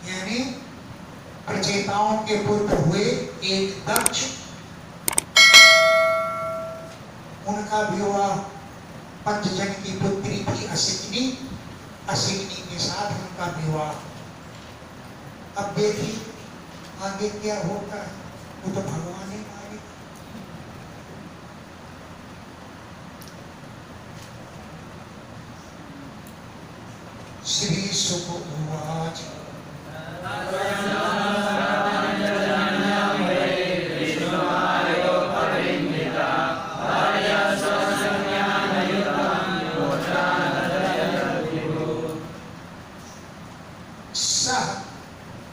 यानी प्रचेताओं के पुत्र हुए एक दक्ष, उनका विवाह पंचजन की पुत्री थी असिकनी, असिकनी के साथ उनका विवाह। अब देखिए आगे क्या होगा, वो तो भगवान ही माने। श्री सुक उवाच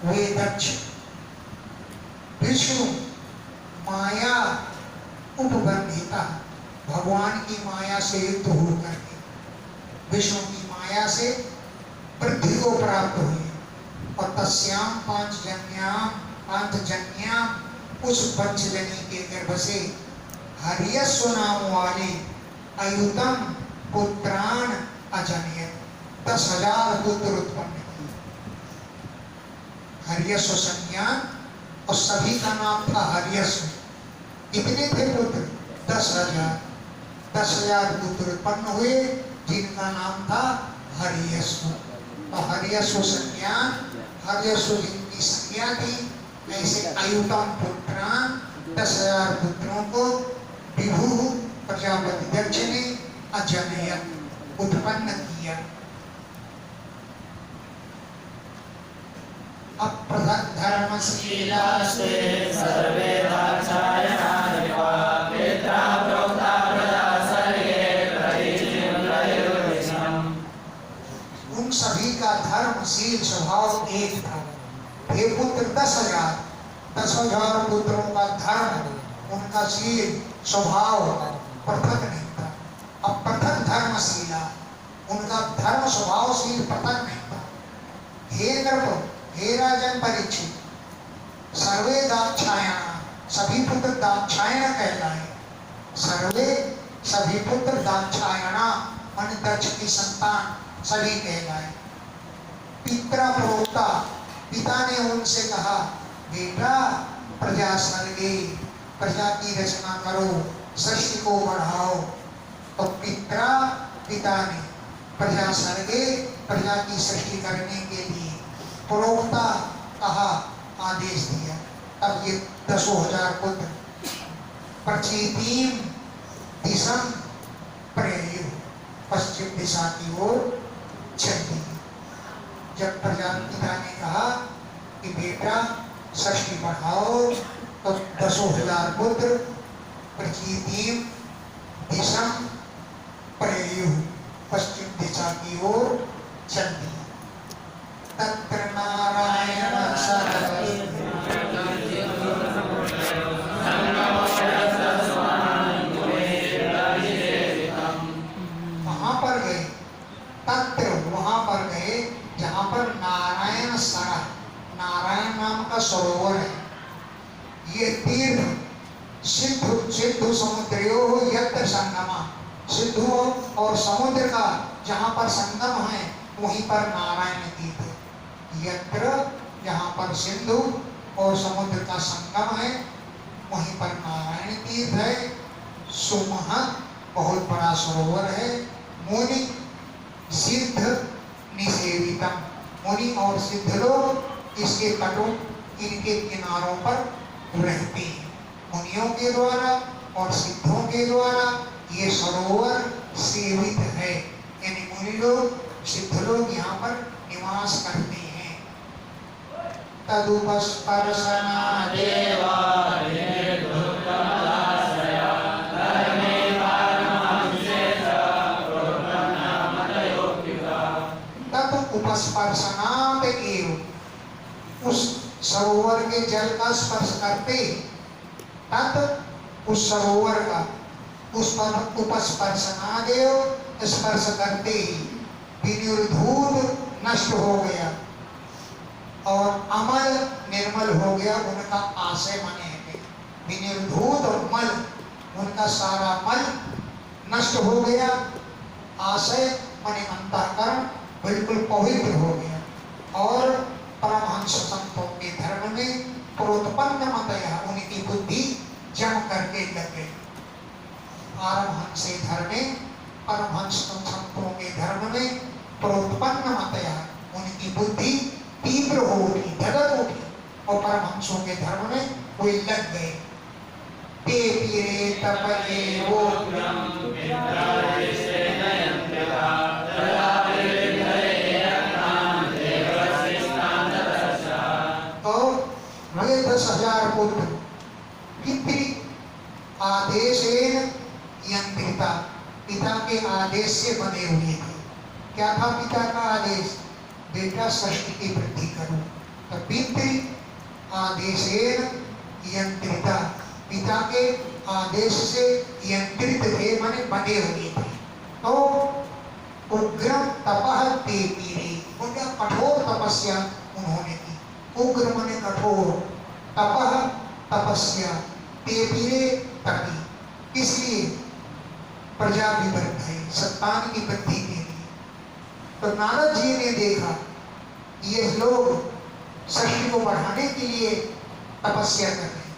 वे दक्ष विष्णु माया उपबंधिता, भगवान की माया से युक्त होकर के विष्णु की माया से वृद्धि को प्राप्त हुई। और तस्याम पांचजन्याम उस पंचजनी के गर्भ से हरियस्व नाम वाले अयुतम पुत्रान अजनयत 10,000 पुत्र उत्पन्न किए। हरियस्व संज्ञान और सभी का नाम था हरियस्व। कितने थे पुत्र? 10,000। 10,000 पुत्र उत्पन्न हुए जिनका नाम था हरियस्व। तो हरियस्व संज्ञान, हरियस्व जिनकी संज्ञा थी, ऐसे अयुतम पुत्रान 10,000 पुत्रों को विभु प्रजापति दक्ष ने अजनयत उत्पन्न किया। धर्मशीलास्ते सर्वे दाक्षायणा नृपा पित्रा प्रोक्ता प्रजा सर्गे प्रतिचिम्रयुर्विष्णम्। उन सभी का धर्मशील स्वभाव एक था। हे पुत्र 10,000, 10,000 पुत्रों का धर्म, उनका शील स्वभाव पृथक नहीं था। अब पृथक धर्मशीला, उनका धर्म स्वभावशील पृथक नहीं था। हे नृप, हे राजन परीक्षित, सर्वे दाक्षायण, सभी पुत्र दाक्षायण कहलाए। सर्वे सभी पुत्र दाक्षायणा मन दक्ष की संतान सभी कहलाए। पित्रा प्रोक्ता, पिता ने उनसे कहा, बेटा प्रजा सर्गे, प्रजा की रचना करो, सृष्टि को बढ़ाओ। तो पित्रा, पिता ने, प्रजा सर्गे, प्रजा की सृष्टि करने के लिए, प्रोक्ता कहा, आदेश दिया। तब ये 10,000 पुत्र प्रचीतीम दिशम प्रेयु, पश्चिम दिशा की ओर चल दिए। जब प्रजापिता ने कहा कि बेटा सृष्टि बढ़ाओ, तो 10,000 पुत्र प्रचीतीम दिशम प्रेयु, पश्चिम दिशा की ओर चल दिए। तत्र नारायण वहां पर गए, तत्र वहां पर गए जहां पर नारायण सरा, नारायण नाम का सरोवर है। ये तीर्थ सिंधु समुद्रियो यत्र संगमा, सिंधु और समुद्र का जहां पर संगम है वहीं पर नारायण तीर्थ है। यत्र, जहां पर सिंधु और समुद्र का संगम है वहीं पर नारायण तीर्थ है। सुमहत, बहुत बड़ा सरोवर है। मुनि सिद्ध निसेवितम, मुनि और सिद्ध लोग इसके तटों, इनके किनारों पर रहते हैं। मुनियों के द्वारा और सिद्धों के द्वारा ये सरोवर सेवित है, यानी मुनि लोग, सिद्ध लोग यहाँ पर निवास करते हैं। तदुपस्पर्शना देवा उपस्पर्शनात एव, उस सरोवर के जल का स्पर्श करते, तत् उस सरोवर का, उस पर उपस्पर्शनादेव, स्पर्श करते ही विनिर्धूत नष्ट हो गया और अमल निर्मल हो गया। उनका आशय माने है विनिर्धूत और मल, उनका सारा मल नष्ट हो गया। आशय माने अंतःकरण बिल्कुल पवित्र हो गया और परमहंस से धर्मे परमहंस संतों के धर्म में प्रोत्पन्न मतया, उनकी बुद्धि तीव्र होगी, धड़क होगी, और परमहंसों के धर्म में वे लग गए। ते पीरे तपये वो वे 10,000 पुत्र पितृ आदेशेन यंत्रिता, पिता के आदेश से बने हुए थे। क्या था पिता का आदेश? बेटा सृष्टि की वृद्धि करो। तो पितृ आदेशेन यंत्रिता, पिता के आदेश से यंत्रित थे, माने बने हुए थे। तो उग्रम तपः ते पीरे, उनका कठोर तपस्या उन्होंने की। उग्र माने कठोर, तपः तपस्या, ते पीरे तपी। इसलिए प्रजा विवर्धय, संतान की वृद्धि के लिए। तो नारद जी ने देखा ये लोग सृष्टि को बढ़ाने के लिए तपस्या कर रहे हैं,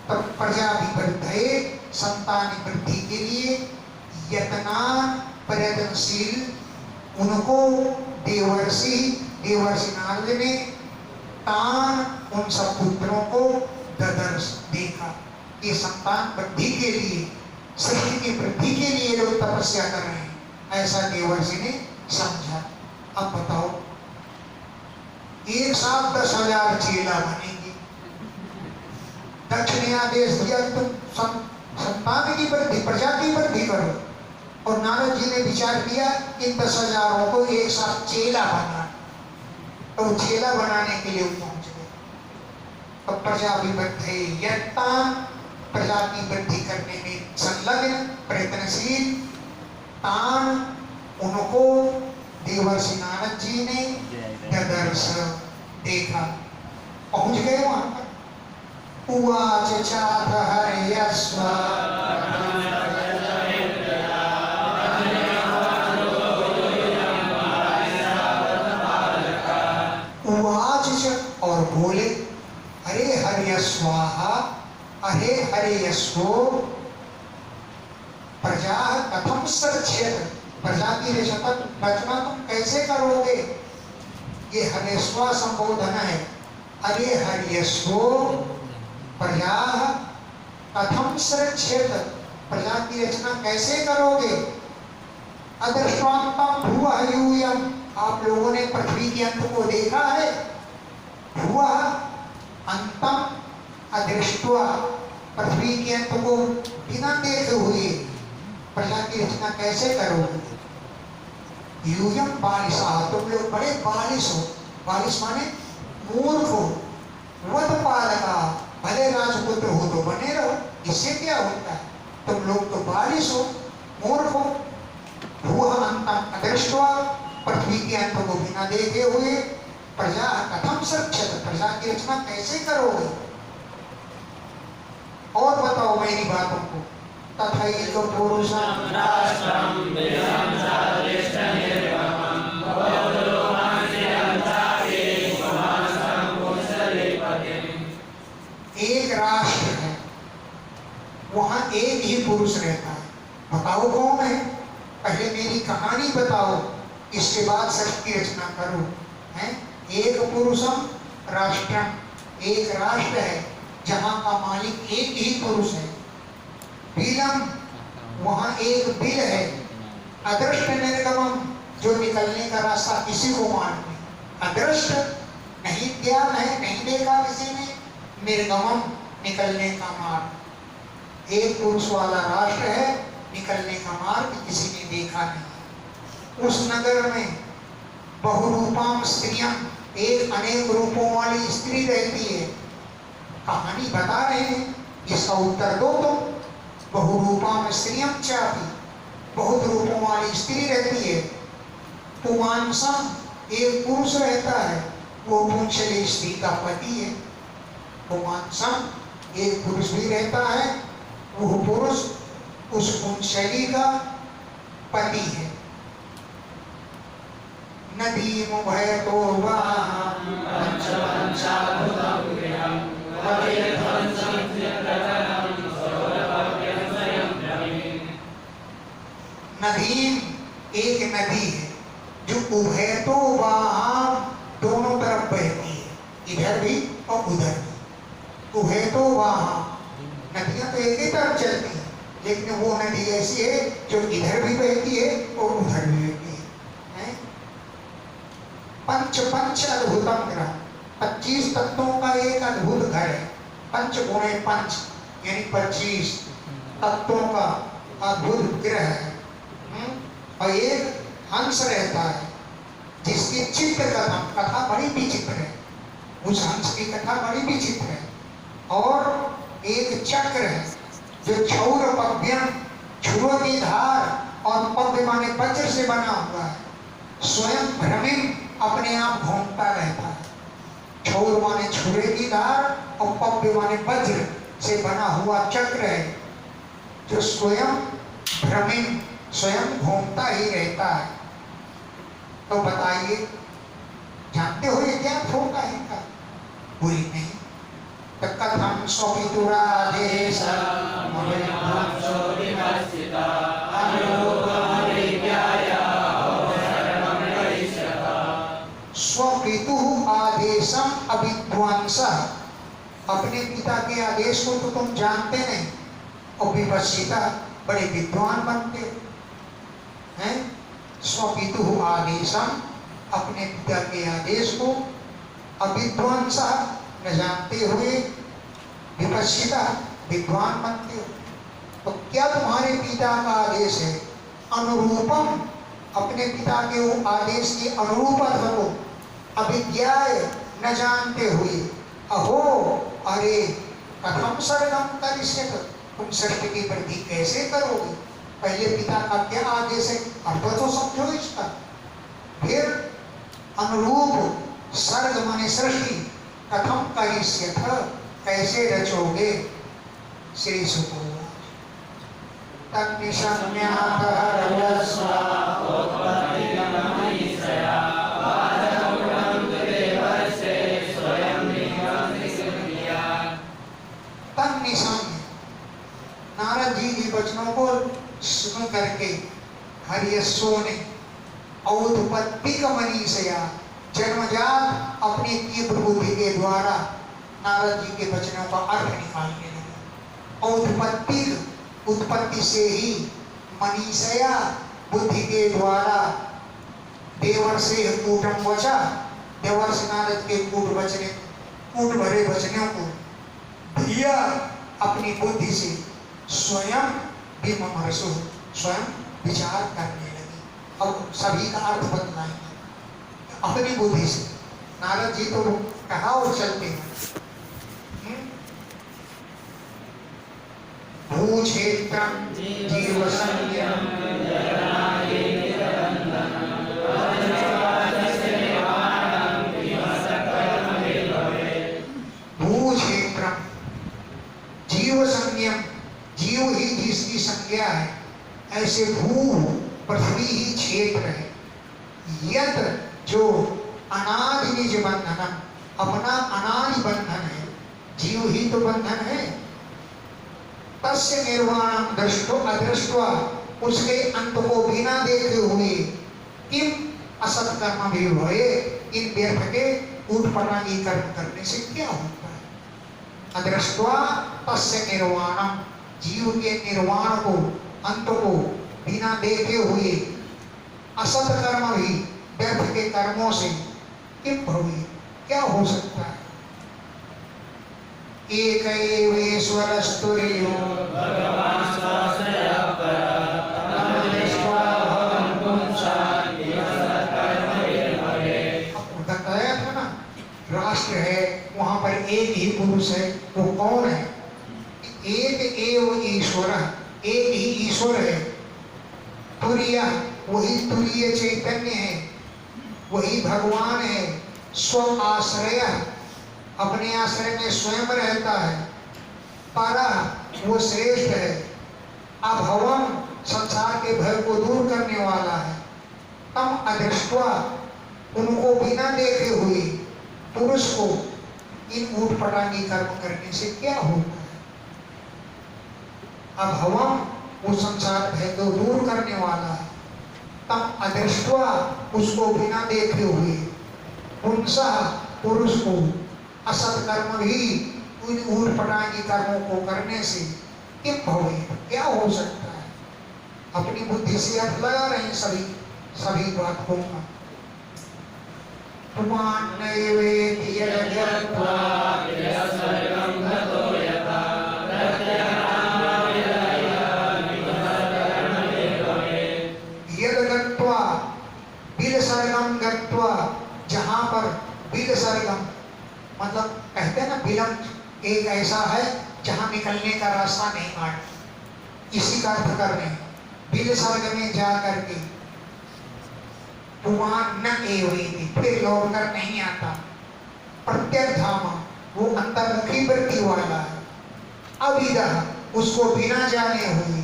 तब प्रजा विवर्धय, संतान वृद्धि के लिए यत्नान प्रयत्नशील उनको देवर्षि नारद ने तान उन सब पुत्रों को ददर्श देखा कि संतान वृद्धि के लिए, सृष्टि की वृद्धि के लिए लोग तपस्या कर रहे हैं, ऐसा देवर्षि ने समझा। अब बताओ, एक साथ 10,000 चेला बनेंगे, दक्ष ने आदेश दिया कि तुम संतान की वृद्धि, प्रजा की वृद्धि करो, और नारद जी ने विचार किया इन 10,000 को एक साथ चेला बना, तो चेला बनाने के लिए पहुंच गए। तो प्रजा विवर्धय यत्तान, प्रजा की वृद्धि करने में संलग्न प्रयत्नशील, तान उनको देवर्षि नारद जी ने ददर्श देखा, पहुंच गए वहां पर। उवाच चाथ हरयस्व उवाच और बोले, हरे हरयस्वाहा, अरे हरयस्वो प्रजा कथम सच्चेत, प्रजा की रचना तुम कैसे करोगे? ये हरेस्वा संबोधन है। अरे हरियस्वो प्रजा कथम सृच्छेत, प्रजा की रचना कैसे करोगे? अदृष्टान्तम भुवः यूयम्, आप लोगों ने पृथ्वी के अंत को देखा है? भुवः अंतम अदृष्ट्वा, पृथ्वी के अंत को बिना देखे हुए प्रजा की रचना कैसे करोगे? यूयम बालिशा, तुम लोग बड़े बालिश हो। बालिश माने मूर्ख हो। वध पालका, भले राजपुत्र हो तो बने रहो, इससे क्या होता है? तुम लोग तो बालिश हो, मूर्ख हो। भुवः अंतम अदृष्ट्वा, पृथ्वी के अंत को बिना देखे हुए प्रजा कथम सृच्छेत, प्रजा की रचना कैसे करोगे? और बताओ मेरी बातों को। तथैव पुरुषं राष्ट्रं वेदं चारिष्टं निर्ममं भवतो मानसिकं चापि समासं पुरुषरेपतिम्। एक राष्ट्र है, वहां एक ही पुरुष रहता है। बताओ कौन है? पहले मेरी कहानी बताओ, इसके बाद सृष्टि की रचना करो। है एक पुरुषम राष्ट्रम, एक राष्ट्र है जहां का मालिक एक ही पुरुष है। बिलम, वहां एक बिल है। अदृष्ट निर्गमम, जो निकलने का रास्ता किसी को मालूम नहीं। अदृष्ट नहीं, ज्ञान है, नहीं देखा किसी ने। निर्गमम, निकलने का मार्ग। एक पुरुष वाला राष्ट्र है, निकलने का मार्ग किसी ने देखा नहीं। उस नगर में बहुरूपाम स्त्रियां, एक अनेक रूपों वाली स्त्री रहती है। कहानी बता रहे हैं, इसका उत्तर दो तुम। बहुरूपाम स्त्रियं चापि, बहुत रूपों वाली स्त्री रहती है। पुमांसम, एक पुरुष रहता है, वो पुंसली स्त्री का पति है। पुमांसम, एक पुरुष भी रहता है, वो पुरुष उस पुंसली का पति है। नदी मुभय तो अहीम एक नदी है जो उभयतो वहां दोनों तरफ बहती है, इधर भी और उधर भी। उभयतो वहां, नदियां तो एक ही तरफ चलती हैं, लेकिन वो नदी ऐसी है जो इधर भी बहती है और उधर भी बहती है। पंच पंच अद्भुतम ग्रह, 25 तत्वों का एक अद्भुत घर है। पंच गुणे पंच यानी 25 तत्वों का अद्भुत ग्रह है। और एक हंस रहता है जिसकी चित्र कथा बड़ी विचित्र है, उस हंस की कथा बड़ी विचित्र है। और एक चक्र है जो क्षौर पव्यम, छुरो की धार और पव्य माने वज्र से बना हुआ है। स्वयं भ्रमिम अपने आप घूमता रहता है। क्षौर माने छुरे की धार और पव्य माने वज्र से बना हुआ चक्र है जो स्वयं भ्रमिम, स्वयं घूमता ही रहता है। तो बताइए, जानते हो ये क्या होगा इनका? बुरी नहीं। तो कथम स्वपितुरादेश स्वपितु आदेशम अविद्वांस, अपने पिता के आदेश को तो तुम जानते नहीं और विपश्चिता बड़े विद्वान बनते हैं। स्वपितु आदेशम, अपने पिता के आदेश को अविद्वांस न जानते हुए विपश्चिता विद्वान बनते हो। तो क्या तुम्हारे पिता का आदेश है अनुरूपम, अपने पिता के वो आदेश के अनुरूप अर्थ को अविद्याय न जानते हुए अहो अरे कथम सर्गम करिष्यत, तुम सृष्टि की वृद्धि कैसे करोगे? पहले पिता का क्या आदेश है अर्थ तो समझो इसका, फिर अनुरूप सर्ग माने सृष्टि, कथम करिष्यत कैसे रचोगे? श्री सुको नारद जी के वचनों को सुन करके हरियशो ने औत्पत्ति का मनीषया, जन्मजात अपनी तीव्र बुद्धि के द्वारा नारद जी के वचनों का अर्थ निकालने लगा। औत्पत्ति, उत्पत्ति से ही, मनीषया बुद्धि के द्वारा, देवर्षि कूटम वचा, देवर्षि नारद के कूट वचने, कूट भरे वचनों को धिया अपनी बुद्धि से स्वयं विमर्शो, स्वयं विचार करने लगी। अब सभी का अर्थ बदलाएंगे अपनी बुद्धि से। नारद जी तो कहा और चलते हैं। भूक्षेत्रम जीवसंज्ञम भूक्षेत्रम जीव संज्ञम, जीव ही जिसकी संज्ञा है, ऐसे भू पृथ्वी ही क्षेत्र है। यत जो अनादि निज बंधनम, अपना अनादि बंधन है, जीव ही तो बंधन है। तस्य निर्वाणम दृष्टो अदृष्टवा, उसके अंत को बिना देखे हुए किम असत कर्म भी हुए, इन व्यर्थ के उठपटांगी कर्म करने से क्या होता है? अदृष्टवा तस्य निर्वाणम, जीव के निर्वाण को, अंत को बिना देखे हुए असत कर्म भी, व्यर्थ के कर्मों से किम भवे, क्या हो सकता है? एक ईश्वरस्तुर्यो भगवान स्वाश्रय पर तम दृष्ट्वा भवं पुंसां सत्कर्म विभवे। बताया था ना, राष्ट्र है वहां पर एक ही पुरुष है, वो कौन है? एक एव ईश्वर, एक ही ईश्वर है। तुर्य, वही तुरीय चैतन्य है, वही भगवान है। स्व आश्रय, अपने आश्रय में स्वयं रहता है। पारा, वो श्रेष्ठ है। अभवम, संसार के भय को दूर करने वाला है। तम अदृष्ट्वा, उनको बिना देखे हुए पुरुष को इन ऊटपटांगी कर्म करने से क्या होता है? अभवम, वो संसार भय को दूर करने वाला है। तम अदृष्ट्वा उसको बिना देखे हुए पुंसः पुरुष को असत कर्म भी उन ऊर्पटांगी कर्मों को करने से किम भवेत् क्या हो सकता है। अपनी बुद्धि से अर्थ लगा रहे हैं सभी बात को। पुमान नैवेति यज्ञत्वा यस्सर्वं ततो यथा यद्गत्वा बिलसर्गम गत्वा, जहाँ पर बिलसर्गम मतलब कहते हैं ना विलंब एक ऐसा है जहाँ निकलने का रास्ता नहीं मार, इसी का अर्थ कर रहे हैं। बिलसर्ग में जा करके पुमान न एवेति फिर लौट कर नहीं आता। प्रत्यर्धामा वो अंतर्मुखी वृत्ति वाला है। अविदः उसको बिना जाने हुए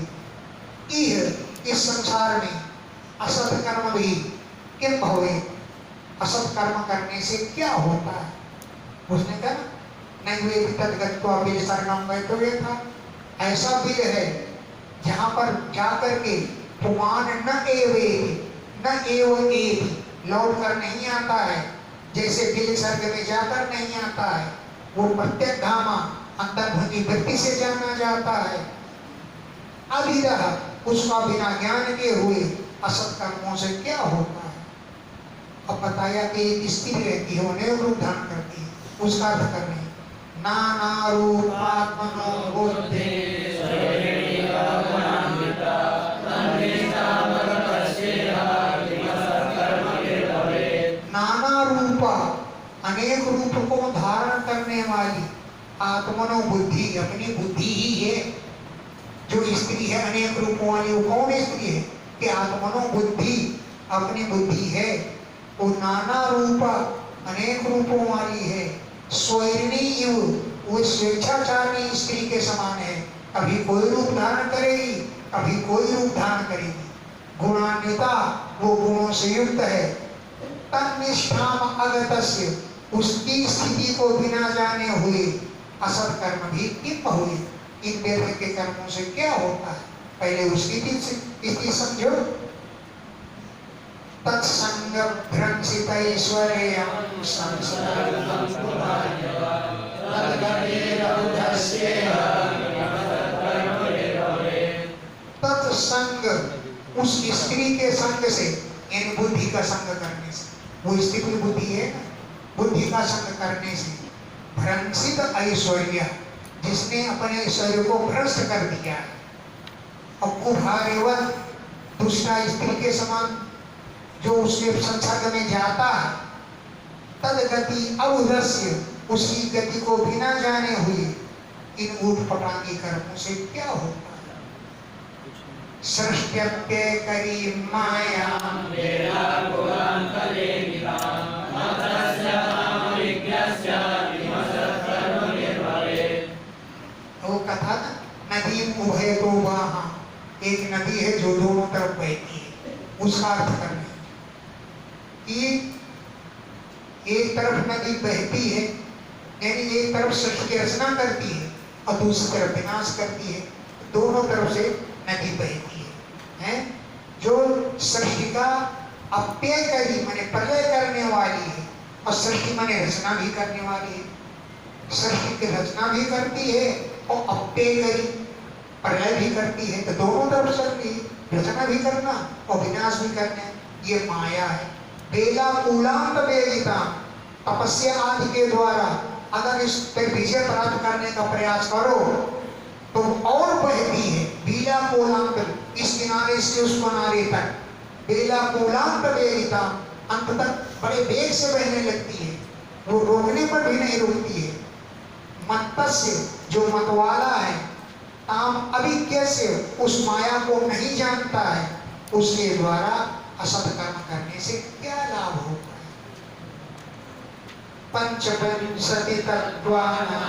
इस संसार में असत कर्म भी किम भवेत् असत कर्म करने से क्या होता है। उसने कहा नहीं वे तदगत्वा बिल सर्गम वैतव्य था। ऐसा बिल है जहाँ पर जाकर के पुमान न एवेति न एव एति लौट कर नहीं आता है, जैसे बिल सर्ग में जाकर नहीं आता है। वो प्रत्येक धामा अंतर्मुखी वृत्ति से जाना जाता है। अविदः उसका बिना ज्ञान के हुए असत कर्मों से क्या होता है। अब बताया कि एक स्त्री रहती है, अनेक रूप धारण करती है, उसका अर्थ कर रहे हैं नाना रूपात्मनो बुद्धि नाना रूपा अनेक रूप को धारण करने वाली आत्मनो बुद्धि अपनी बुद्धि ही है। जो स्त्री है अनेक रूपों वाली, वो कौन स्त्री है कि आत्मनो बुद्धि अपनी बुद्धि है। वो नाना रूपा अनेक रूपों वाली है। स्वैरिणी इव वो स्वेच्छाचारिणी स्त्री के समान है। कभी कोई रूप धारण करेगी, कभी कोई रूप धारण करेगी। गुणान्विता वो गुणों से युक्त है। तन्निष्ठाम अगतस्य उसकी स्थिति को बिना जाने हुए असत कर्म भी किम हुए। इन व्यर्थ के कर्मों से क्या होता है, पहले उसकी स्थिति समझो। तत्संग भ्रंसित ऐश्वर्यं तत्संग उस स्त्री के संग से, इन बुद्धि का संग करने से, वो स्त्री बुद्धि है ना, बुद्धि का संग करने से भ्रंसित ऐश्वर्य जिसने अपने ऐश्वर्य को भ्रष्ट कर दिया। अब कुभारेवत दूसरा स्त्री के समान जो उसके संसर्ग में जाता है, तद गति अवधस्य उसकी गति को बिना जाने हुए इन ऊटपटांगी कर्मों से क्या होता है। सृष्ट्यते करी माया वो कथा ना, नदी उभय तो वहाँ एक नदी है जो दोनों तरफ बहती है, उसका अर्थ करना कि एक तरफ नदी बहती है, यानी एक तरफ सृष्टि की रचना करती है और दूसरी तरफ विनाश करती है। दोनों तरफ से नदी बहती है। जो सृष्टि का अप्यय करी माने प्रलय करने वाली है, और सृष्टि माने रचना भी करने वाली है। सृष्टि की रचना भी करती है और अप्यय करी प्रलय भी करती है। तो दोनों तरफ चलती है, रचना भी करना और विनाश भी करना, ये माया है। बेला कूलांत बेलिता तपस्या आदि के द्वारा अगर इस पर विजय प्राप्त करने का प्रयास करो तो और बहती है। बेला कूलांत इस किनारे से उस किनारे तक, बेला कूलांत बेलिता अंत तक बड़े वेग से बहने लगती है, वो रोकने पर भी नहीं रुकती है। मत्स्य जो मतवाला है, ताम अभिज्ञ से उस माया को नहीं जानता है, उसके द्वारा असत कर्म करने से क्या लाभ होगा। पंचविंशति तत्वानां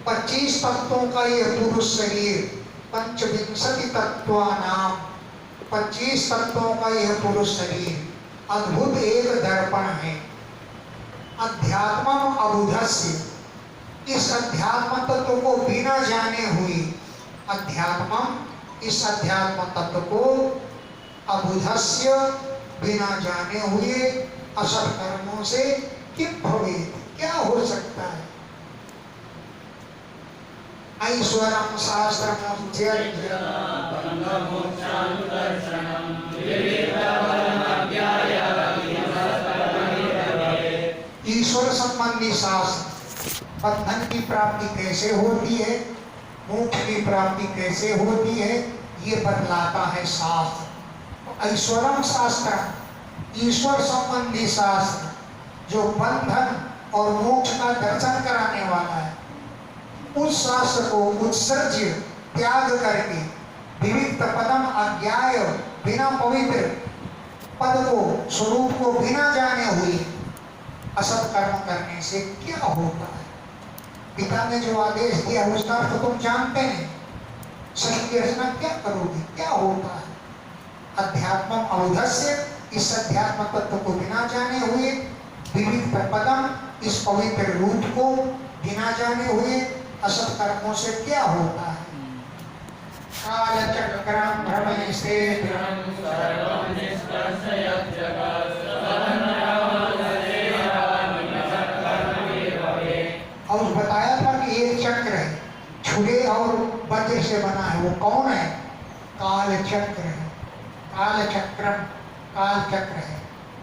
25 तत्वों का यह पुरुष शरीर, पंचविंशति तत्वानां 25 तत्वों का यह पुरुष शरीर अद्भुत एक दर्पण है। अध्यात्मम अबुधस्य इस अध्यात्म तत्व को बिना जाने हुए, अध्यात्म इस अध्यात्म तत्व को अबुधस्य बिना जाने हुए असत कर्मों से किम भवेत्, क्या हो सकता है। ऐश्वरम शास्त्रमुच्यते ईश्वर संबंधी शास्त्र, बंधन की प्राप्ति कैसे होती है, मोक्ष की प्राप्ति कैसे होती है, ये बतलाता है शास्त्र। ऐश्वरम शास्त्र, ईश्वर संबंधी शास्त्र जो बंधन और मोक्ष का दर्शन कराने वाला है, उस शास्त्र को उत्सर्ज्य त्याग करके विविक्त पदम अज्ञाय, बिना पवित्र पद को, स्वरूप को बिना जाने हुए असत कर्म करने से क्या होता है। पिता ने जो आदेश दिया उसका अर्थ तुम जानते हैं, सही रचना क्या करोगे, क्या होता है। अध्यात्म अवधस्य, इस अध्यात्म तत्व को बिना जाने हुए, विविध पदम, इस पवित्र रूप को बिना जाने हुए असत कर्मों से क्या होता है। काल चक्रम भ्रमयसे और बताया था कि एक चक्र है, छुरे और वज्र से बना है, वो कौन है, काल चक्र है। काल चक्रम, काल चक्र है।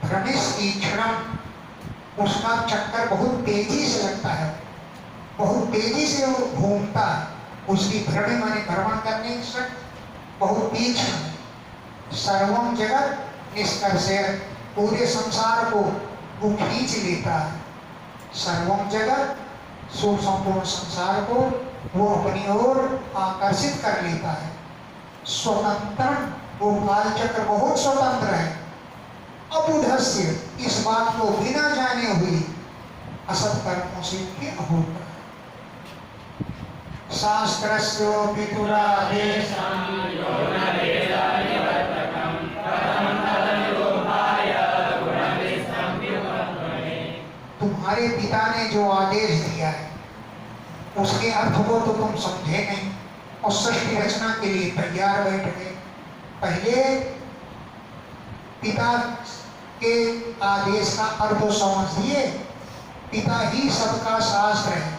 भ्रमिस ईक्षणम, उसका चक्कर बहुत तेजी से लगता है, बहुत तेजी से वो घूमता है, उसकी भ्रमण माने भ्रमण करने की शक्ति बहुत तीक्ष्ण है। सर्वम जगत निष्कर्षे, पूरे संसार को वो खींच लेता है। सर्वम जगत, संपूर्ण संसार को वो अपनी ओर आकर्षित कर लेता है। स्वतंत्र, वो काल चक्र बहुत स्वतंत्र है। अबुधस्य, इस बात को बिना जाने हुए असत कर्मों से क्या होता है। शास्त्रस्य पितुरादेशं तुम्हारे पिता ने जो आदेश दिया है उसके अर्थ को तो तुम समझे नहीं और सृष्टि रचना के लिए तैयार बैठ गए। पहले पिता के आदेश का अर्थ समझिए, पिता ही सबका शास्त्र है।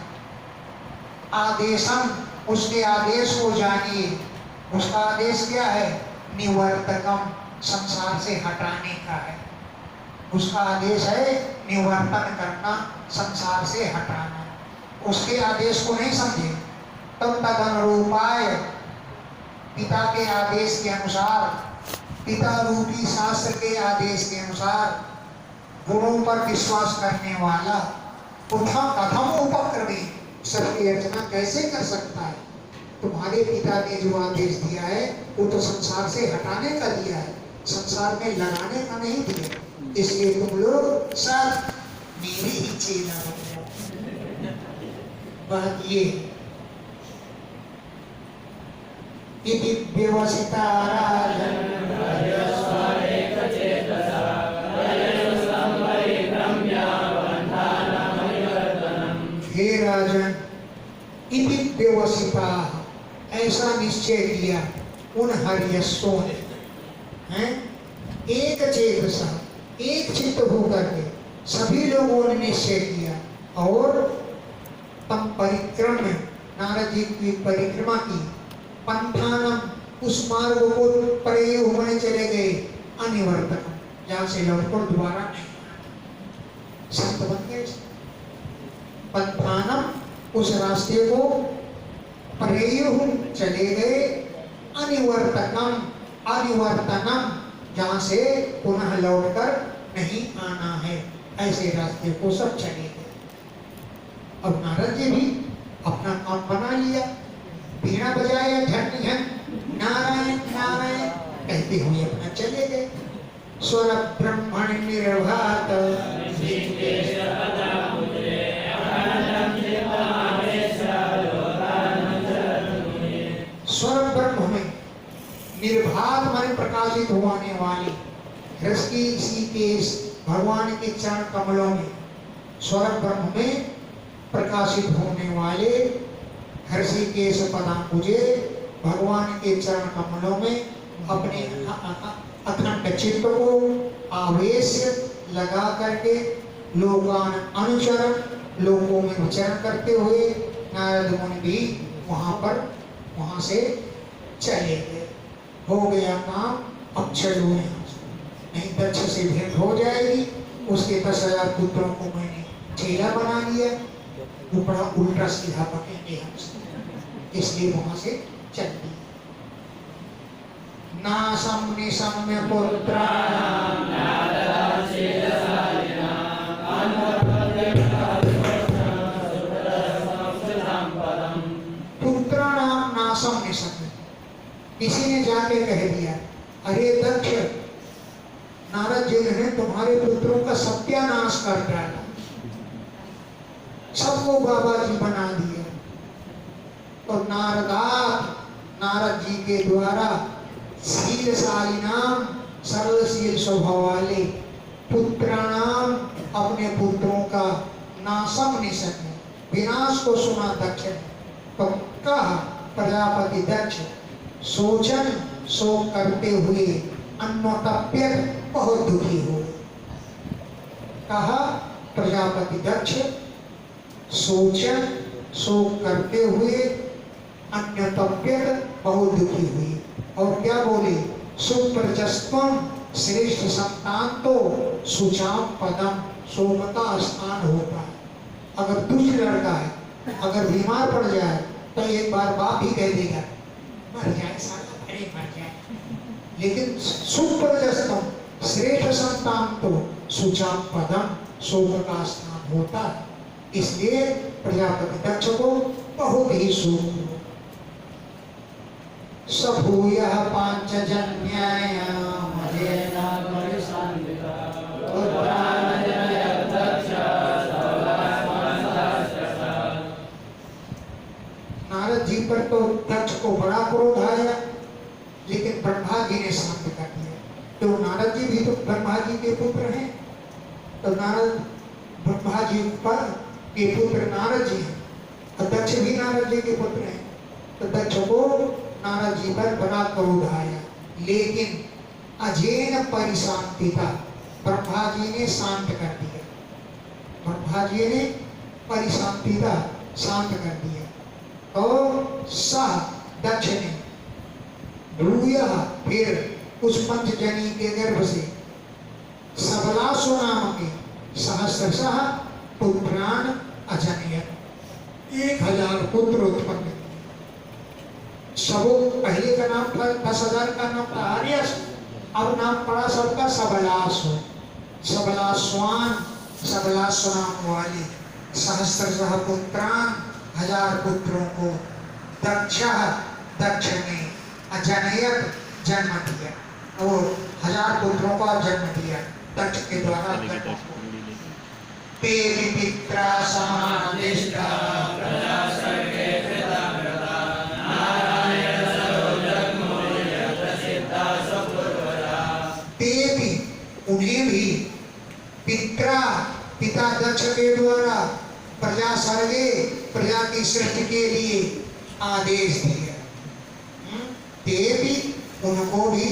आदेशम, उसके आदेश को जानिए। उसका आदेश क्या है, निवर्तकम, संसार से हटाने का है। उसका आदेश है निवर्तन करना, संसार से हटाना। उसके आदेश को नहीं समझे तब तद अनुरूपाय, पिता के आदेश के अनुसार, पिता रूपी शास्त्र के आदेश के अनुसार गुणों पर विश्वास करने वाला कथम उपक्रमी, सबकी अर्चना कैसे कर सकता है। तुम्हारे पिता ने जो आदेश दिया है वो तो संसार से हटाने का दिया है, संसार में लगाने का नहीं दिया। इसलिए तुम लोग सब मेरे ही चेला हो। बात ये व्यवस्थिता हे राजन, इति व्यवस्थिता, ऐसा निश्चय किया उन हरियस्सों ने, हैं, एक चेतसा, एक चित्त होकर के सभी लोगों ने निश्चय किया और तम परिक्रम, नारद जी की परिक्रमा की, पंथानम, उस मार्ग को परे होने चले गए, अनिवर्तन, जहां से लौटकर दोबारा संत बन गए। पंथानम, उस रास्ते को परेयुः चले गए, अनिवर्तनम, अनिवर्तनम, जहां से पुनः लौटकर नहीं आना है, ऐसे रास्ते को सब चले गए। अब नारद जी भी अपना काम बना लिया, बीड़ा बजाया, झन झन नारायण नारायण कहते हुए अपना चले गए। स्वर ब्रह्मण निर्भात स्वर ब्रह्म में निर्भात मन प्रकाशित होने वाली हृष्टि सी के भगवान के चरण कमलों में, स्वर ब्रह्म में प्रकाशित होने वाले हर्षिकेश पदांबुजे भगवान के चरण कमलों में अपने अखंड चित्त को आवेश लगा करके लोकान अनुचरण लोगों में विचरण करते हुए नारद मुनि भी वहां से चले गए। हो गया काम, अब चलो यहाँ से, नहीं दक्ष से भेंट हो जाएगी। उसके 10,000 पुत्रों को मैंने चेला बना लिया, वो बड़ा उल्टा सीधा पकेंगे हमसे, इसलिए वहां से चल दिए। नासम निसम्य पुत्राणाम पुत्राणाम नासम निसम्य। किसी ने जाके कह दिया, अरे दक्ष, नारद जी ने तुम्हारे पुत्रों का सत्यानाश कर डाला, सबको बाबा जी बना दिया। तो नारद जी के द्वारा शीलशाली नाम, सरलशील स्वभाव वाले पुत्राणाम, अपने पुत्रों का नाशम निसम्य, विनाश को सुना दक्ष ने। तो कहा प्रजापति दक्ष सोचन शोक करते हुए अन्नतप्य बहुत दुखी हुए। कहा प्रजापति दक्ष सोचन शोक करते हुए अन्नतप्य बहुत दुखी हुए। और क्या बोले, सुप्रजस्त्वम श्रेष्ठ संतान तो सुचाम पदम, सोमता स्थान होता है। अगर दुष्ट लड़का है, अगर बीमार पड़ जाए तो एक बार बाप ही कह देगा मर जाए साला, अरे मर जाए। लेकिन सुप्रजस्त्वम श्रेष्ठ संतान तो सुचाम पदम, शोक का स्थान होता है। इसलिए प्रजापति दक्ष को बहुत ही शोक हुआ। सभूयः पांचजन्याय मदेना परिशान्विता पुत्रानजनयत् दक्ष सवलास्मन्ताश्चसा। नारद जी पर तो दक्ष को बड़ा क्रोध आया, लेकिन ब्रह्मा जी ने शांत कर दिया। तो नारद जी भी तो ब्रह्मा जी के पुत्र हैं, तो नारद ब्रह्मा जी पर के पुत्र नारद जी हैं, और दक्ष भी नारद जी के पुत्र हैं। तो दक्ष को नारद जी पर बड़ा क्रोध आया, लेकिन अजेन परिशांतिता, ब्रह्मा जी ने शांत कर दिया। ब्रह्मा जी ने परिशांतिता शांत कर दिया। तो सह दक्ष ने भूयः, फिर उस पंचजनी के गर्भ से सबलासु नाम के सहस्रशः पुत्रान अजनयत्, 1000 पुत्र उत्पन्न किए। सबो पहले का नाम था 10,000 का नाम था आर्यस, अब नाम पड़ा सबका सबलासु, सबलास्वान, सबलासु नाम वाले सहस्रशः पुत्रान, 1000 पुत्रों को दक्ष ने अजनयत जन्म दिया, और 1000 पुत्रों का जन्म दिया दक्ष के द्वारा। ते पित्रा समादिष्टा प्रजा सर्गे कृताव्रता नारायण सर्वजगमोहि प्रसिद्धा सपूर्वजा। ते भी, उन्हें भी पित्रा, पिता दक्ष के द्वारा प्रजा सर्गे, प्रजा की सृष्टि के लिए आदेश दिया। ते भी, उनको भी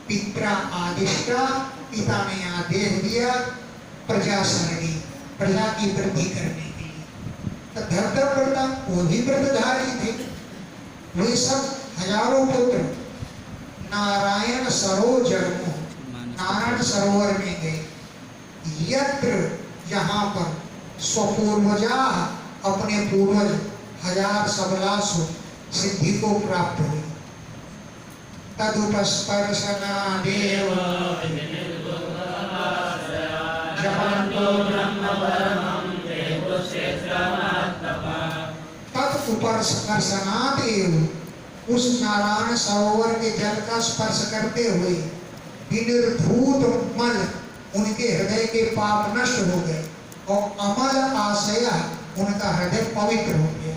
पित्रा आदिष्टा, पिता ने आदेश दिया प्रजा सर्गी, प्रजा की वृद्धि करने के लिए। तो धर्तव्रता वो भी व्रतधारी थे, वे सब 1000 पुत्र नारायण सरोवर, नारायण सरोवर में गए। यत्र, यहाँ पर स्वपूर्वजा, अपने पूर्वज 1000 सबलासु सिद्धि को प्राप्त हुई। तदुपस्पर्शना देव तत्पर्शनादेव, उस नारायण सरोवर के जल का स्पर्श करते हुए विनिर्धूत मल, उनके हृदय के पाप नष्ट हो गए, और अमल आशय, उनका हृदय पवित्र हो गया।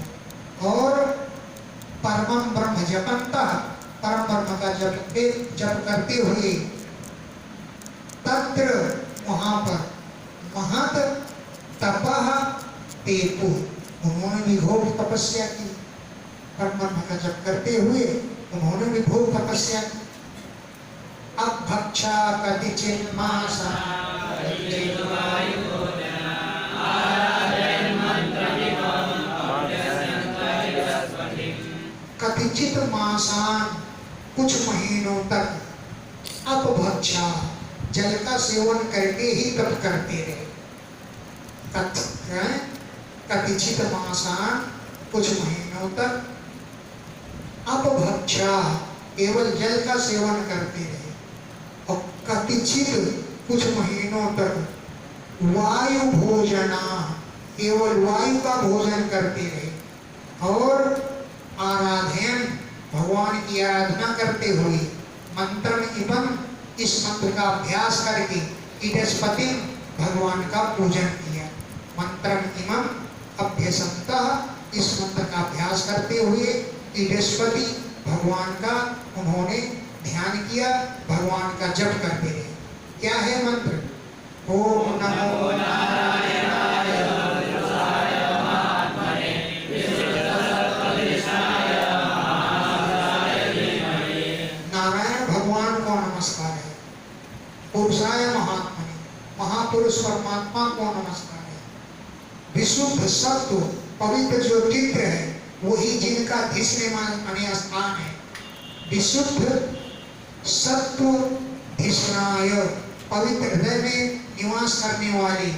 और परमं ब्रह्म जपंता, परम ब्रह्म का जप करते हुए तत्र, वहां पर महत तपः तेपु, उन्होंने भी घोर तपस्या की, कर्म का जप करते हुए उन्होंने भी घोर तपस्या की। अब भक्षा कतिचित् मासा कतिचित मासान, कुछ महीनों तक अपभक्षा, जल का सेवन करके ही तप करते रहे। कतिचित मासान, कुछ महीनों तक अपभक्षा, केवल जल का सेवन करते रहे। और कतिचित, कुछ महीनों तक वायु भोजना, केवल वायु का भोजन करते रहे। और आराधन, भगवान की आराधना करते हुए मंत्र इवं, इस मंत्र का अभ्यास करके इडस्पति, भगवान का पूजन किया। मंत्र इवं अभ्यसंतः, इस मंत्र का अभ्यास करते हुए इडस्पति, भगवान का उन्होंने ध्यान किया, भगवान का जप करते रहे। क्या है मंत्र? ओम नमो नारायणाय पुरुषाय महात्मने, महापुरुष परमात्मा को नमस्कार है। विशुद्ध सत्व, पवित्र जो चित्र है वही जिनका धिष्ण्य स्थान है। विशुद्ध सत्व धिष्णाय, पवित्र हृदय में निवास करने वाले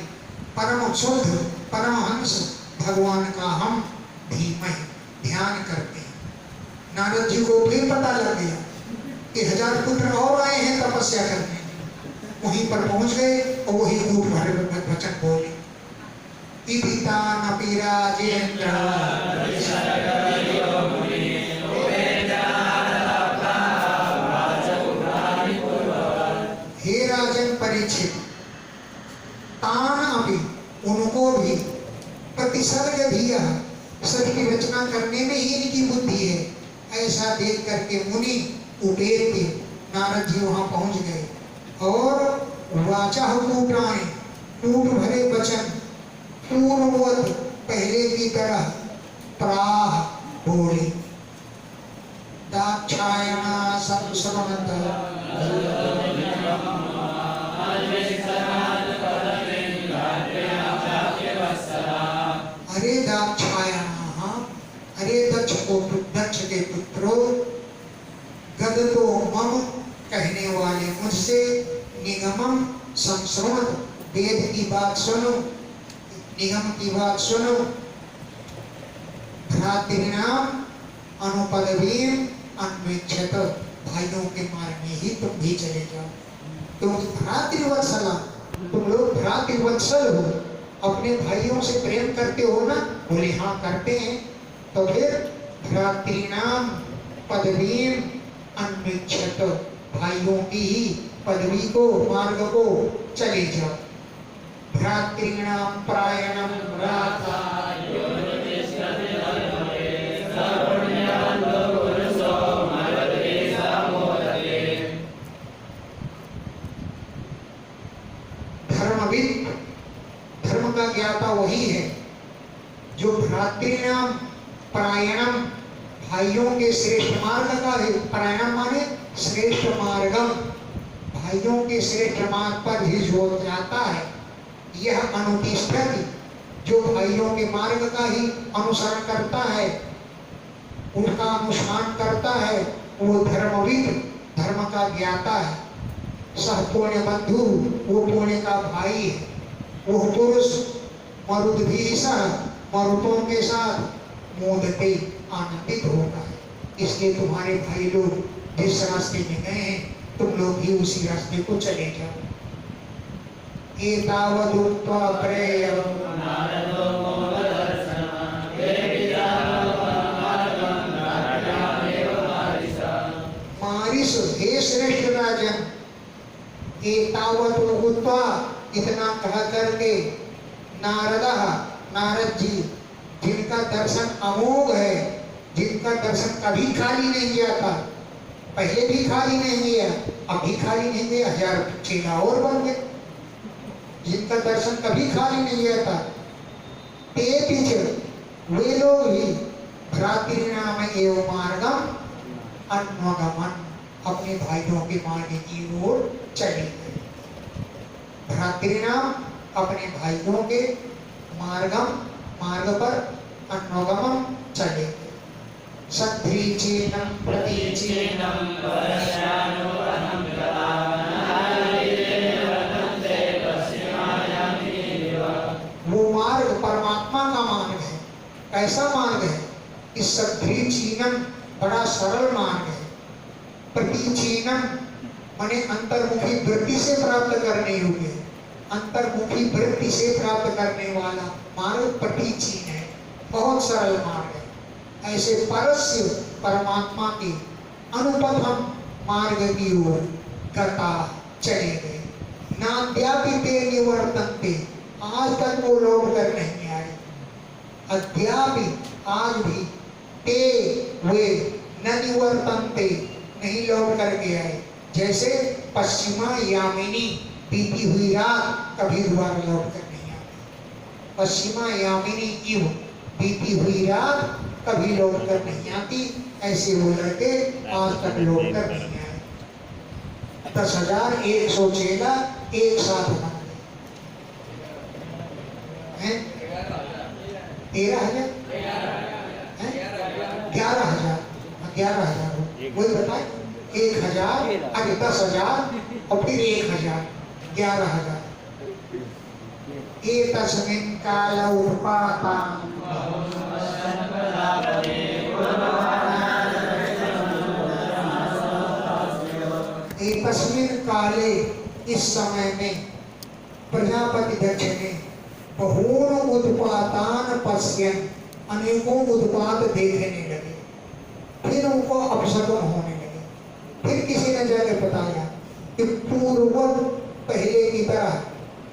परम शुद्ध परमहंस भगवान का हम धीमहि ध्यान करते हैं। नारद जी को फिर पता लग गया कि 1000 पुत्र और आए हैं तपस्या करने। वहीं पर पहुंच गए और वही कूट भरे वचन बोले। इदितानपि राजेन्द्र हे राजन परीक्षित, तान अपि, उनको भी प्रतिसर्ग दिया, सबकी रचना करने में ही इनकी बुद्धि है। ऐसा देख करके मुनि उपेत्य, नारद जी वहां पहुंच गए और वाचा कूटाएं, कूट भरे वचन पूर्ववत, पहले की तरह प्राह बोले। दाक्षायणा सर्वसमन्त अरे दाक्षायणा, अरे दक्ष के पुत्रों, गद तो मम, कहने वाले मुझसे, निगमम संश्रवत, वेद की बात सुनो, निगम की बात सुनो। भ्रातृणाम अनुपदवीम अन्वेक्षत, भाइयों के मार्ग में ही तुम भी चले जाओ। तुम भ्रातृवत्सला, तुम लोग भ्रातृवत्सल हो, अपने भाइयों से प्रेम करते हो ना? बोले हाँ करते हैं। तो फिर भ्रातृणाम पदवीम अन्वेक्षत, भाइयों की ही पदवी को, मार्ग को चले जाओ। भ्रातृणाम प्रायणम भ्राता धर्मविद, धर्म का ज्ञाता वही है जो भ्रातृणाम प्रायणम, भाइयों के श्रेष्ठ मार्ग का है। प्रायणम माने श्रेष्ठ मार्गम, भाइयों के श्रेष्ठ मार्ग पर ही जो जाता है। यह अनुतिष्ठति, जो भाइयों के मार्ग का ही अनुसरण करता है, उनका अनुष्ठान करता है, वो धर्मविद, धर्म का ज्ञाता है। सह पुण्य बंधु, वो पुण्य का भाई है। वो पुरुष मरुद्भिः सह, मरुतों के साथ मोदते, आनंदित होता है। इसलिए तुम्हारे भाई लोग जिस रास्ते में गए हैं, तुम लोग भी उसी रास्ते को चले जाओ। एतावदुक्त्वा प्रेयं मारिस, हे श्रेष्ठ राजन, एतावत उक्त्वा, इतना कह करके नारदः, नारद जी, जिनका दर्शन अमोघ है, जिनका दर्शन कभी खाली नहीं गया था, पहले भी खाली नहीं गया, अभी खाली नहीं गया, 1000 चेला और बन गए, जिनका दर्शन कभी खाली नहीं गया था। ते पिछ, वे लोग भी भ्रातृणाम एव मार्गम अन्वगमन, अपने भाइयों के मार्ग की ओर चले गए। भ्रातृणाम, अपने भाइयों के मार्ग पर अन्वगमन चले गए। सद्रीचेनम प्रतीचेनम वर्षानुपहं वो मार्ग परमात्मा का मार्ग है। कैसा मार्ग है? इस सद्रीचीनम, बड़ा सरल मार्ग है। प्रतीचीनम माने अंतर्मुखी वृत्ति से प्राप्त करने योग्य, अंतर्मुखी वृत्ति से प्राप्त करने वाला मार्ग प्रतीचीन है, बहुत सरल मार्ग है। ऐसे परस्य परमात्मा के अनुपथम मार्ग की ओर गता चले गए। नाद्यापिते निवर्तन्ते, आज तक वो लौट कर नहीं आए। अद्यापि, आज भी, ते वे न निवर्तन्ते, नहीं लौट करके आए। जैसे पश्चिमा यामिनी, बीती हुई रात कभी दोबारा लौट कर नहीं आती। पश्चिमा यामिनी इव, बीती हुई रात कभी लौट कर नहीं आती। ऐसे वो लड़के आज तक लौट कर नहीं आए। 10,100 चेला एक साथ बन गए। 13,000 11,000 11,000 वही बताए। 1,000 आगे 10,000 और फिर 1,000 11,000। एतस्मिन् काल उत्पाता एतस्मिन् काले, इस समय में प्रजापति दक्ष ने बहून उत्पातान पश्यन्, अनेकों उत्पात देखने लगे। फिर उनको अपशकुन होने लगे। फिर किसी ने जाकर बताया कि पूर्ववत, पहले की तरह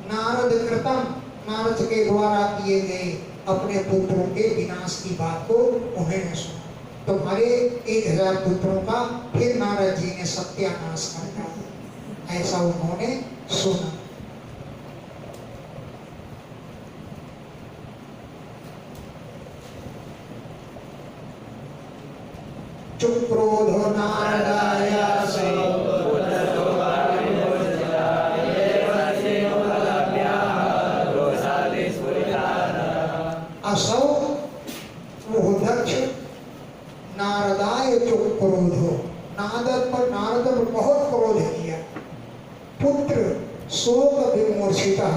नारद कृतम, नारद के द्वारा किए गए अपने पुत्रों के विनाश की बात को उन्होंने सुना। तुम्हारे 1,000 पुत्रों का फिर नारद जी ने सत्यानाश कर दिया, ऐसा उन्होंने सुना। चुक्रोधो नारदाय असौ वो दक्ष नारदाय चुक्रोधो, नारद पर बहुत क्रोध किया। पुत्र शोक विमूर्छिता,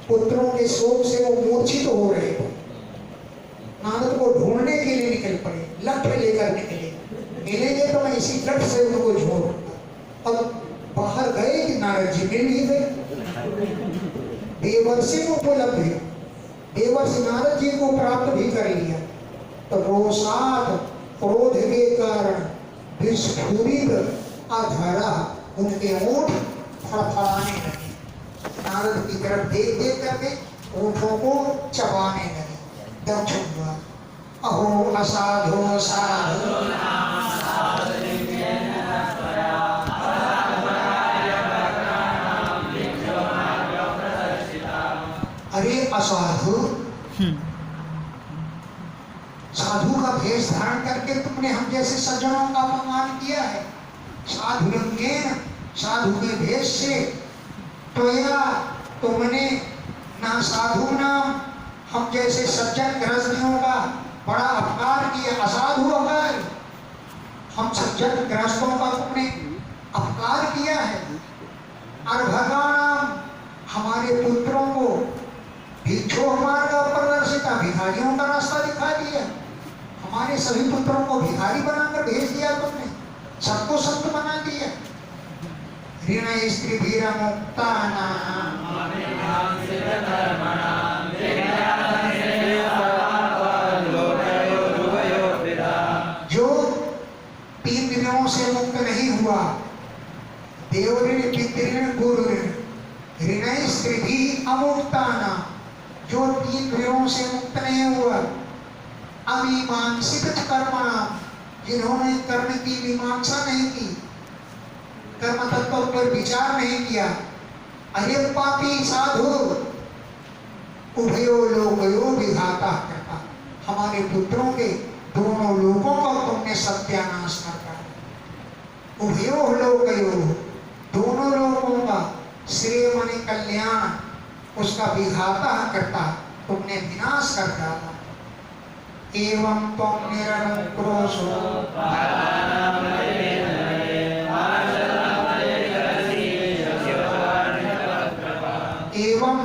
पुत्रों के शोक से वो मूर्छित हो रहे थे। नारद को ढूंढने के लिए निकल पड़े, लठ लेकर निकले। मिलेंगे तो मैं इसी लठ से उनको छोड़ूंगा। अब बाहर गए कि नारद जी मिल ही गए। देवर्षि को उपलब्ध, देवर्षि नारद जी को प्राप्त भी कर लिया। तो रोषात, क्रोध के कारण विस्फुरित अधरा, उनके ओठ फड़फड़ाने लगे। नारद की तरफ देख देख करके ओठों को चबाने लगे। दक्ष हुआ, अहो असाधो साधु अरे असाधु, साधु का भेष धारण करके तुमने हम जैसे सज्जनों का अपमान किया है। साधु रंगेन, साधु के भेष से त्वया, तुमने ना साधु नाम, हम जैसे सज्जन गृहस्थियों का बड़ा अपकार किया। असाधु अगर हम सज्जन गृहस्थों का तुमने अपकार किया है। अर्भकानाम, हमारे पुत्रों को भिक्षु मार्ग प्रदर्शिता, भिखारियों का रास्ता दिखा दिया। हमारे सभी पुत्रों को भिखारी बनाकर भेज दिया तुमने, सबको संत बना दिया। ऋण स्त्री भीर मुक्ता जो 3 दिनों से मुक्त नहीं हुआ, देव ऋण, पितृण, गुरु ऋण, ऋण स्त्री भी अमुक्ताना, जो 3 ऋणों से मुक्त नहीं हुआ। अमीमांसित कर्मणा, जिन्होंने कर्म की मीमांसा नहीं की, कर्म तत्व पर विचार नहीं किया। अरे पापी साधु, उभयो लोकयो विघाता करता, हमारे पुत्रों के दोनों लोगों का तुमने सत्यानाश कर डाला। उभयो लोकयो, दोनों लोगों का श्रेय माने कल्याण, उसका विघाता करता तुमने विनाश कर डाला। एवं तुम निरंकुशो एवं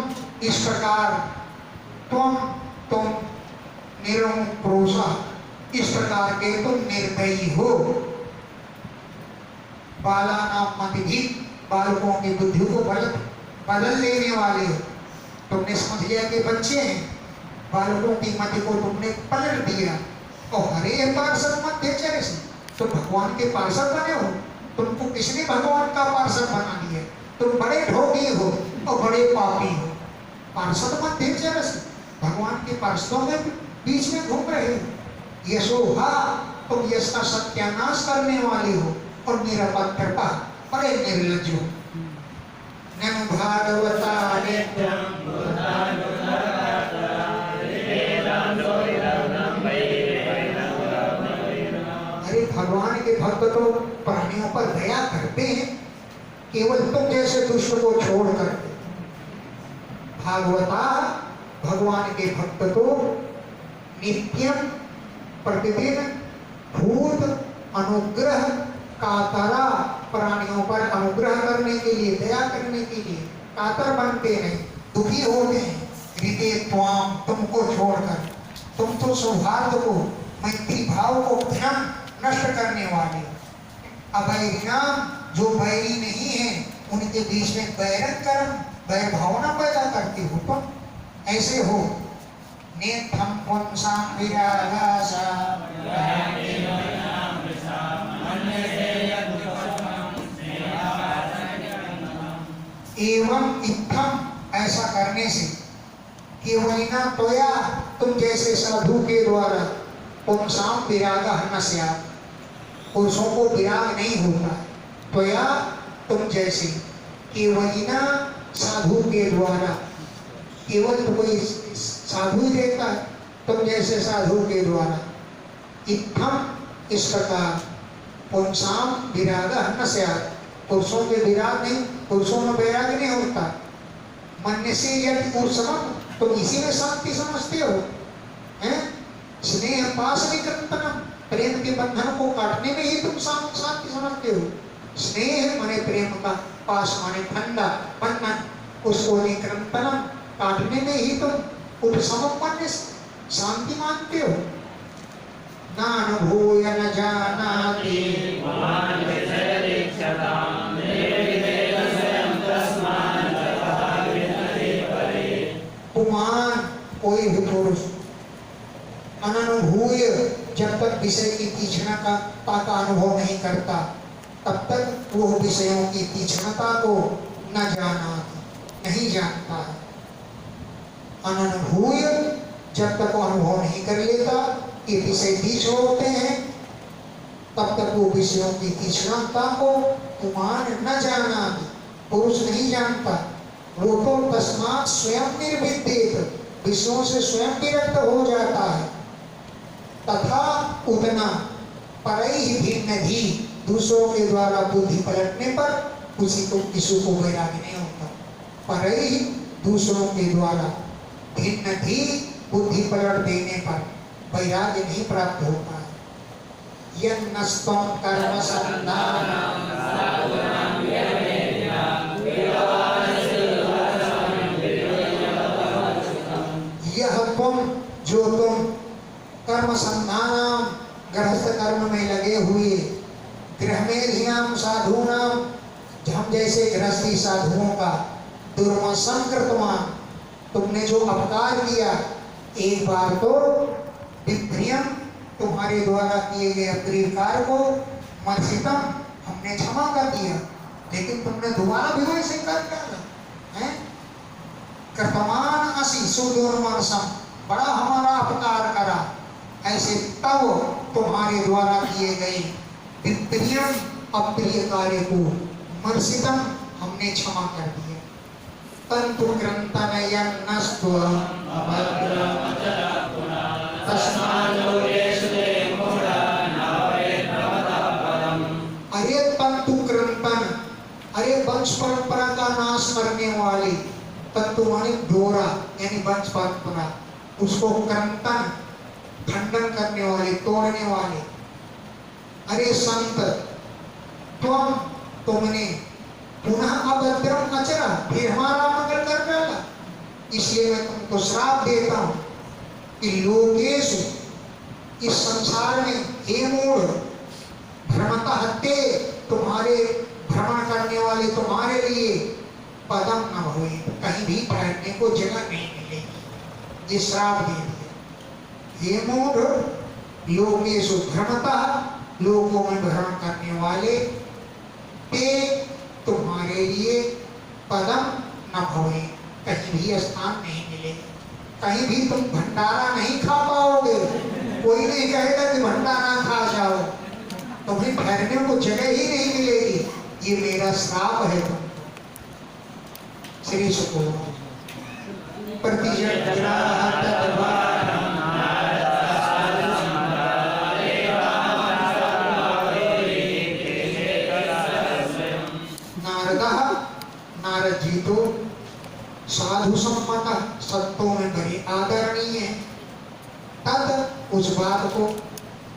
इस प्रकार तुम निरंकुशा, इस प्रकार के तुम निर्दयी हो। बाला नाम मत भी, बालकों की बुद्धि को बदल देने वाले हो। तुमने समझ लिया कि बच्चे हैं, बालकों की मति को तुमने पलट दिया। और हरे पार्षद मध्य चरसी, तुम भगवान के पार्षद बने हो। तुमको किसने भगवान का पार्षद बना दिया? तुम बड़े ढोंगी हो और बड़े पापी हो। पार्षद मध्य चरसी, भगवान के पार्षदों के बीच में घूम रहे हो। यशोहा, तुम यश का सत्यानाश करने वाले हो। और मेरा पत्रपा, बड़े निर्लज्ज हो। ननु भागवता अरे भगवान के भक्त तो प्राणियों पर दया करते हैं, केवल तुम जैसे दुष्ट को छोड़ करके। भागवता, भगवान के भक्त तो नित्यम प्रतिदिन भूत अनुग्रह कातरा, प्राणियों पर अनुग्रह करने के लिए, दया करने के लिए कातर बनते हैं, दुखी होते हैं। हृदय त्वाम, तुमको छोड़कर। तुम तो सौहार्द को, मैत्री भाव को ध्यान नष्ट करने वाले। अवैरिणाम, जो बैरी नहीं है उनके बीच में बैरक कर्म, वह भावना पैदा करते हो तुम। ऐसे हो नेत्रम पुंसां विरागासा एवं इत्थम, ऐसा करने से केवलिना तोया, तुम जैसे साधु के द्वारा पुंसां विरागः न स्यात्, पुरुषों को विराग नहीं होता। तोया, तुम जैसे केवलिना, साधु के द्वारा, केवल तो कोई साधु ही देता है, तुम जैसे साधु के द्वारा। इत्थम, इस प्रकार, पुंसां विरागः न स्यात्, पुरुषों के विराग नहीं, पुरुषों में वैराग नहीं होता। मन से यदि उत्सवम, तुम इसी में शांति समझते हो, हैं? स्नेह पास निकंतनम, प्रेम के बंधन को काटने में ही तुम शांति समझते हो। स्नेह माने प्रेम का, पास माने ठंडा, बंधन, उसको निकंतनम, काटने में ही तुम उपशमन शांति मानते हो। नानुभूय न जानाति पुमान, कोई भी पुरुष अननुभूय, जब तक विषय की तीक्ष्णता का अनुभव नहीं करता, तब तक वो विषयों की तीक्ष्णता को न जाना, नहीं जानता है। अननुभूय, जब तक वो अनुभव नहीं कर लेता कि विषय तीक्ष्ण होते हैं, तब तक वो विषयों की तीक्ष्णता को पुमान न जाना, पुरुष नहीं जानता। वो तो तस्मात् स्वयं निर्विद्येत, विषयों से स्वयं विरक्त हो जाता है। तथा उतना परैः भिन्न भी, दूसरों के द्वारा बुद्धि पलटने पर किसी को वैराग्य नहीं होता। परैः, दूसरों के द्वारा, भिन्न भी, बुद्धि पलट देने पर वैराग्य नहीं प्राप्त होता है। यन्नस्त्वं कर्म संधानम् यह तुम, जो तुम कर्म संधानम, गृहस्थ कर्म में लगे हुए, गृहमेधिनाम साधूनाम, हम जैसे गृहस्थी साधुओं का, दुर्मसं कृतवान, तुमने जो अपकार किया, एक बार तो विप्रियम, तुम्हारे द्वारा किए गए अप्रिय कार्य को, मर्सितम, हमने क्षमा कर दिया, लेकिन तुमने दोबारा भी वही स्वीकार किया है। कृतवान असि सुदुर्मसम, बड़ा हमारा अपकार करा, ऐसे तब तुम्हारे द्वारा किए गए विप्रियम, अप्रिय कार्य को, मर्सितम, हमने क्षमा कर दिया। तंतु ग्रंथनयन्नस्त्व तस्मात् अरे वंश परंपरा का नाश करने वाले तत्व माने डोरा यानी वंश परंपरा, उसको क्रंदन खंडन करने वाले, तोड़ने वाले। अरे संत तुमने पुनः अभद्रम अचरा, फिर हमारा मंगल कर डाला। इसलिए मैं तुमको श्राप देता हूं कि लोकेशु, इस संसार में, हे मूढ़, भ्रमता हत्ते, तुम्हारे भ्रमण करने वाले तुम्हारे लिए पदम न हुए, कहीं भी बैठने को जगह नहीं मिलेगी। ये श्राप दे दिया। हे मूढ़, लोकेशु भ्रमता, लोगों में भ्रमण करने वाले, ते तुम्हारे लिए पदम न भवे, कहीं भी स्थान नहीं मिलेगा, कहीं भी तुम भंडारा नहीं खा पाओगे। कोई नहीं कहेगा कि भंडारा खा जाओ, तुम्हें ठहरने को जगह ही नहीं मिलेगी। ये मेरा श्राप है तुमको। श्री सुको नारद जी तो साधु सम्मत, संतों में बड़े आदरणीय है। तद उस बात को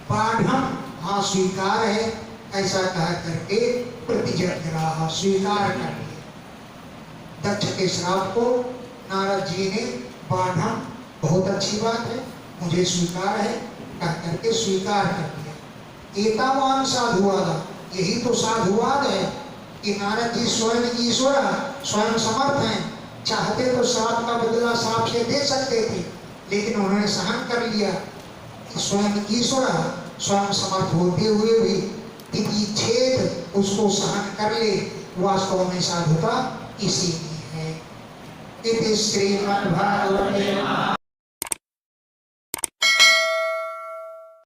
पाढ़म, हाँ स्वीकार है, ऐसा कह करके प्रतिजग्राह, स्वीकार कर लिया। दक्ष के श्राप को नारद जी ने पाढ़म, बहुत अच्छी बात है, मुझे स्वीकार है, कह करके स्वीकार कर लिया। एतावान साधुवाद, यही तो साधुवाद है कि नारद जी स्वयं ईश्वर, स्वयं समर्थ हैं। चाहते तो श्राप का बदला श्राप से दे सकते थे, लेकिन उन्होंने सहन कर लिया। स्वयं ईश्वर, स्वयं समर्थ होते हुए भी यदि छेद उसको सहन कर ले, वास्तव में साधुता इसी में है। इति श्रीमद्भागवते